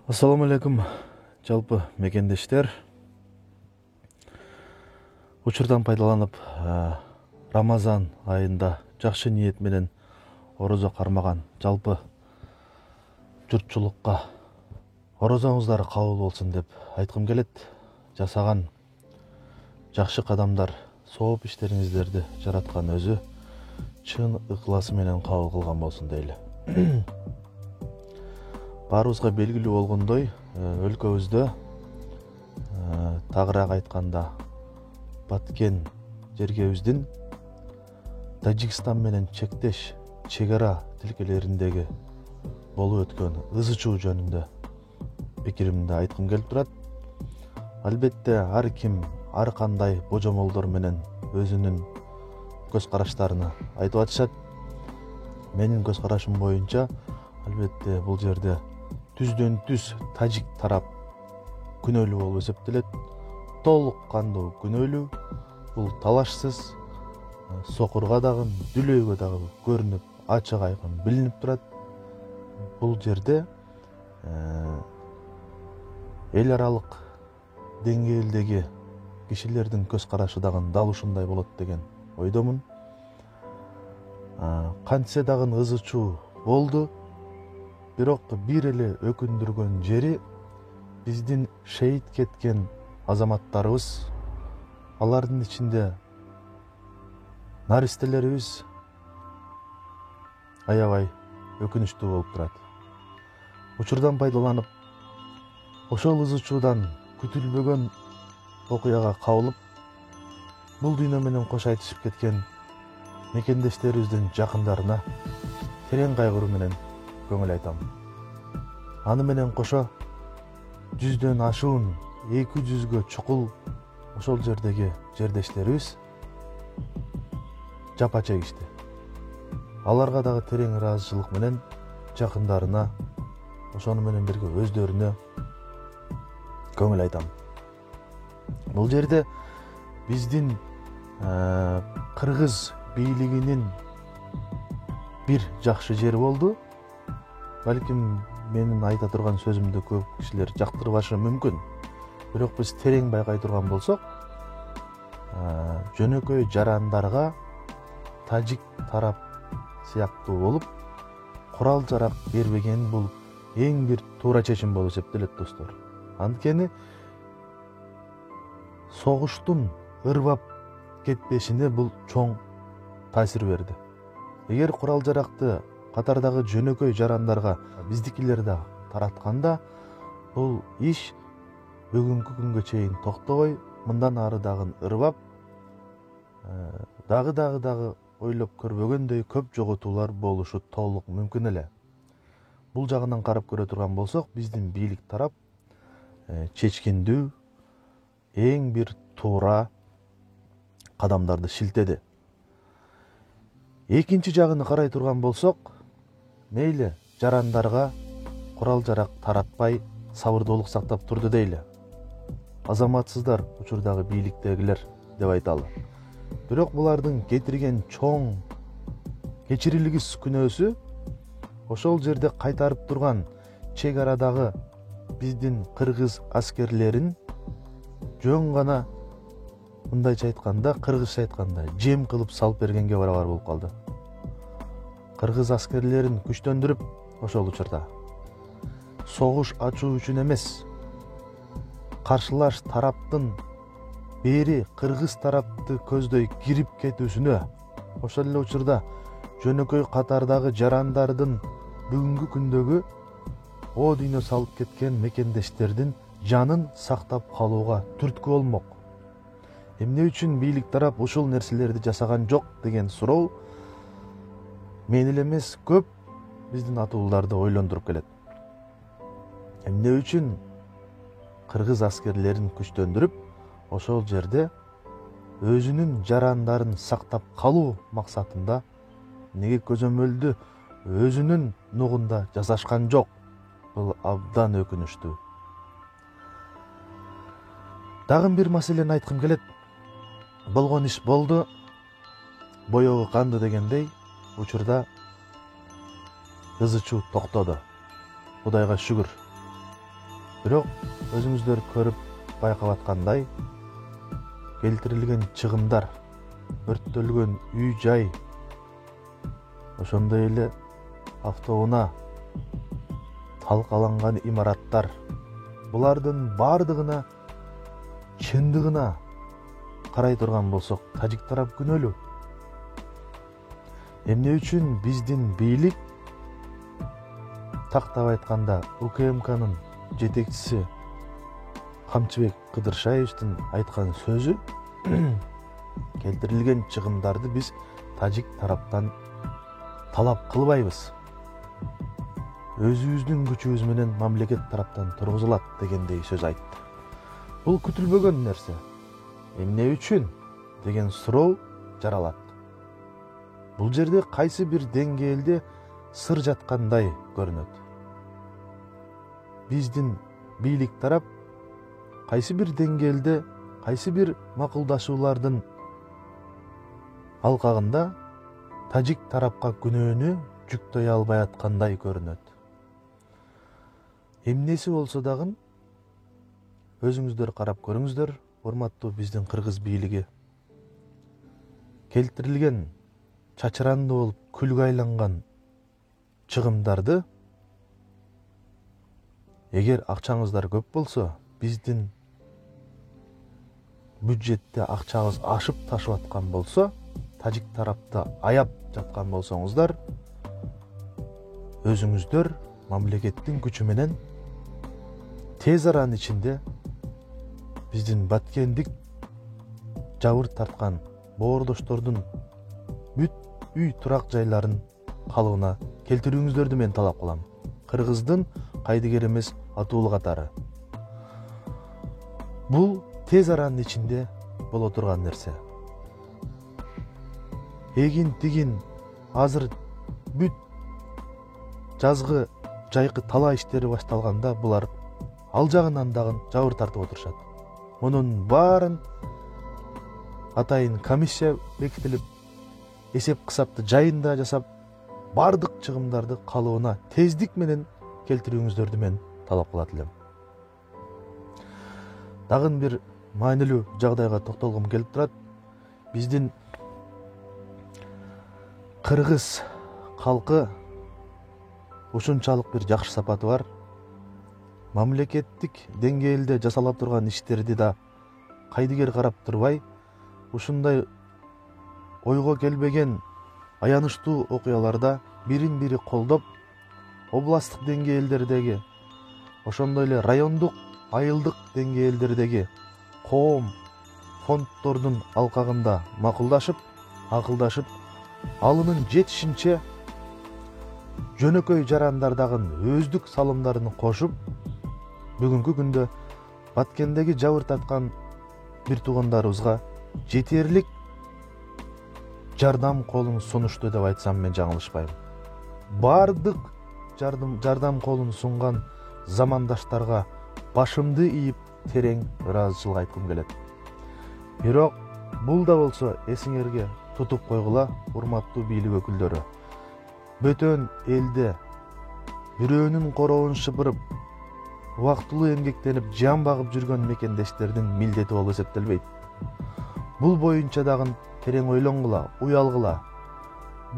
Ассаламу алейкум, жалпы мекендештер. Учурдан пайдаланып, Рамазан айында жакшы ниет менен орозо кармаган жалпы журтчулукка орозоңуздар кабыл болсун деп айткым келет. Жасаган жакшы кадамдар, сооп иштериңиздерди жараткан өзү чын ыкласы менен кабыл кылган болсун дейли. Баарыбызга белгилүү болгондой, өлкөбүздө тагыраак айтканда Баткен жергебиздин Тажикстан менен чектеш чек-ара тилкелериндеги болуп өткөн ызы чуу жөнүндө пикиримди айткым келип турат. Албетте ар ким ар кандай божомолдор менен өзүнүн көз караштарын айтып атышат. Менин көз карашым боюнча албетте бул жерде түздөн түз тажик тарап күнөөлүү болуп эсептелет. Толук кандуу күнөөлүү. Бул талашсыз сокурга дагы, дүлөйгө дагы көрүнүп, ачык айкын билинип турат. Бул жерде эл аралык деңгээлдеги кишилердин көз карашы дагы дал ушундай болот деген ойдомун. Кантсе дагы ызы чуу болду. Бирок бир эле өкүндүргөн жери биздин шейит кеткен азаматтарыбыз, алардын ичинде наристелерибиз аябай өкүнүчтүү болуп турат. Учурдан пайдаланып, ошол ызы чуудан күтүлбөгөн окуяга кабылып, бул дүйнө менен кош айтышып кеткен мекендештерибиздин жакындарына терең кайгыруу менен көңүл айтам. Аны менен кошо 100дөн ашуун 200гө чукул ошол жердеги жердештерибиз жапа чегишти. Аларга дагы терең ыраазычылык менен жакындарына, ошону менен бирге өздөрүнө көңүл айтам. Бул жерде биздин кыргыз бийлигинин бир жакшы жери болду. Балким менин айта турган сөзүмдү көп кишилер жактырбашы мүмкүн. Бирок биз терең байкай турган болсок, жөнөкөй жарандарга тажик тарап сыяктуу болуп, курал жарак бербеген бул эң бир туура чечим болуп эсептелет, достор. Анткени согуштун ырбап кетпешине бул чоң таасир берди. Эгер курал жаракты катардагы жөнөкөй жарандарга биздикилер да таратканда, бул иш бүгүнкү күнгө чейин токтобой, мындан ары дагы ырбап, дагы ойлоп көрбөгөндөй көп жоготуулар болушу толук мүмкүн эле. Бул жагынан карап көрө турган болсок, биздин бийлик тарап чечкиндүү, эң бир туура кадамдарды шилтеди. Экинчи жагын карай турган болсок, мейли жарандарга курал жарак таратпай сабырдуулук сактап турду дейли. Азаматсыздар учурдагы бийликтегилер деп айталы. Бирок булардын кетирген чоң кечирилгис күнөөсү ошол жерде кайтарып турган чек арадагы биздин кыргыз аскерлерин жөн гана, мындайча айтканда, кыргызча айтканда, жем кылып салып бергенге барабар болуп калды. Кыргыз аскерлерин күчтөндүрүп, ошол учурда согуш ачуу үчүн эмес, каршылаш тараптын бери кыргыз тарапты көздөй кирип кетүүсүнө, ошол эле учурда жөнөкөй катардагы жарандардын бүгүнкү күндөгү о дүйнө салып кеткен мекендештердин жанын сактап калууга түрткү болмок. Эмне үчүн бийлик тарап ушул нерселерди жасаган жок деген суроо мен эле эмес, көп биздин атууларды ойлондуруп келет. Эмне үчүн кыргыз аскерлерин күчтөндүрүп, ошол жерде өзүнүн жарандарын сактап калуу максатында неге көзөмөлдү өзүнүн нугунда жасашкан жок? Бул абдан өкүнүчтүү. Дагы бир маселени айткым келет. Болгон иш болду, боёгу канды дегендей, учурда ызы чуу токтоду. Кудайга шүгүр. Бирок өзүңүздөр көрүп байкап аткандай, келтирилген чыгымдар, өрттөлгөн үй жай, ошондой эле автоунаа, талкаланган имараттар, булардын бардыгына чындыгына карай турган болсок, тажик тарап күнөөлүү. Эмне үчүн биздин бийлик, тактап айтканда УКМКнын жетекчиси Камчыбек Кыдыршаевдин айткан сөзү, келтирилген чыгымдарды биз тажик тараптан талап кылбайбыз. Өзүбүздүн күчүбүз менен мамлекет тараптан тургузулат дегендей сөз айтты. Бул күтүлбөгөн нерсе. Эмне үчүн деген суроо жаралат. Бул жерде кайсы бир деңгээлде сыр жаткандай көрүнөт. Биздин бийлик тарап кайсы бир деңгээлде, кайсы бир макулдашуулардын алкагында тажик тарапка күнөөнү жүктөй албай аткандай көрүнөт. Эмнеси болсо дагы өзүңүздөр карап көрүңүздөр, урматтуу биздин кыргыз бийлиги. Келтирилген чачыранды болуп күлгө айланган чыгымдарды, эгер акчаңыздар көп болсо, биздин бюджетте акчабыз ашып ташып аткан болсо, тажик тарапты аяп жаткан болсоңуздар, өзүңүздөр мамлекеттин күчү менен тез аранын ичинде биздин баткендик жабыр тарткан боордоштордун бүт үй турак жайларын калыбына келтирүүңүздөрдү мен талап кылам. Кыргыздын кайдыгер эмес атуулу катары. Бул тез аранын ичинде боло турган нерсе. Эгин тигин азыр бүт жазгы жайкы талаа иштери башталганда булар ал жагынан дагы жабыр тартып отурушат. Мунун баарын атайын комиссия бекитилип, эсеп кысапты жайында жасап, бардык чыгымдарды калыбына тездик менен келтирүүңүздөрдү мен талап кылат элем. Дагы бир маанилүү жагдайга токтолгум келип турат. Биздин кыргыз калкы ушунчалык бир жакшы сапаты бар. Мамлекеттик деңгээлде жасалып турган иштерди да кайдыгер карап турбай, ушундай ойго келбеген аянычтуу окуяларда бирин бири колдоп, областтык деңгээлдердеги, ошондой эле райондук, айылдык деңгээлдердеги коом фонддордун алкагында макулдашып, акылдашып, алынын жетишинче жөнөкөй жарандардагы өздүк салымдарын кошуп, бүгүнкү күндө Баткендеги жабыр тарткан бир туугандарыбызга жетерлик жардам колун сунушту деп айтсам мен жаңылышпайм. Бардык жардам колун сунган замандаштарга башымды ийип терең ыраазычылык айткым келет. Бирок бул да болсо эсиңерге тутуп койгула, урматтуу бийлик өкүлдөрү. Бөтөн элде бирөөнүн короонун шыпырып, убактылуу эмгектенип жан багып жүргөн мекендештердин милдети болуп эсептелбейт. Бул боюнча дагы терең ойлонгула, уялгыла.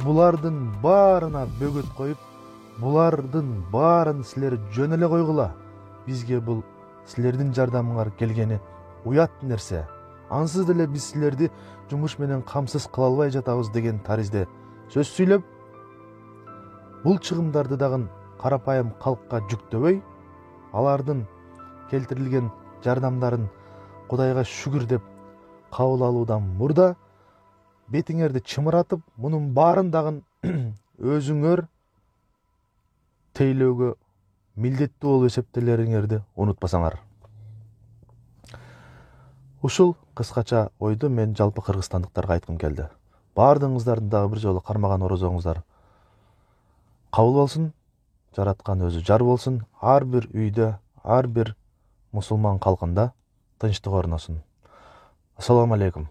Булардын баарына бөгөт коюп, булардын баарын силер жөн эле койгула. Бизге бул силердин жардамыңар келгени уят нерсе. Ансыз деле биз силерди жумуш менен камсыз кыла албай жатабыз деген таризде сөз сүйлөп, бул чыгымдарды дагы карапайым калкка жүктөбөй, алардын келтирилген жардамдарын Кудайга шүгүр деп кабыл алуудан мурда бетиңерди чымыратып, мунун баарын дагы өзүңөр тейлөөгө милдеттүү болуп эсептелериңерди унутпасаңар. Ушул кыскача ойду мен жалпы кыргызстандыктарга айткым келди. Баардыгыңыздардын дагы бир жолу кармаган орозоңуздар кабыл болсун, жараткан өзү жар болсун, ар бир үйдө, ар бир мусулман калкында тынчтык орносун. Ассаламу алейкум.